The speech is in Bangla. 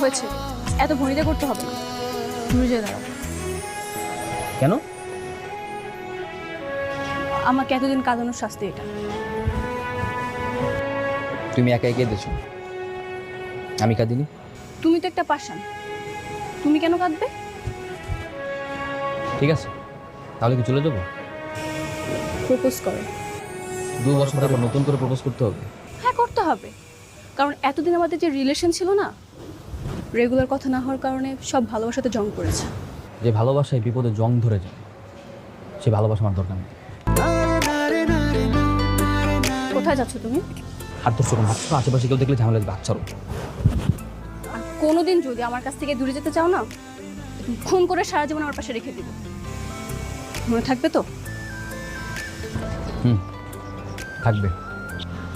হয়েছে, এত ভনিতা করতে হবে না, দূরে যেয়ে দাঁড়াও। কেন? আমাকে এতদিন কাঁদানোর শাস্তি এটা। তুমি একা একা কেঁদেছো, আমি কাঁদিনি। তুমি তো একটা পাষাণ, তুমি কেন কাঁদবে? ঠিক আছে, তাহলে কি চলে যাবো? প্রপোজ করো। 2 বছর পর নতুন করে প্রপোজ করতে হবে? হ্যাঁ, করতে হবে, কারণ এতদিন আমাদের যে রিলেশন ছিল না, রেগুলার কথা না হওয়ার কারণে সব ভালোবাসাতে জং পড়েছে। যে ভালোবাসায় বিপদে জং ধরে যায়, সে ভালোবাসা আমার দরকার নেই। কোথায় যাচ্ছ তুমি? হাত ধরছো কেন? হাত আশেপাশে কেউ দেখলে ঝামেলা দেবে, আচ্ছা। আর কোনোদিন যদি আমার কাছ থেকে দূরে যেতে চাও না, তুমি খুন করে সারা জীবন আমার পাশে রেখে দিব, মনে থাকবে তো? থাকবে।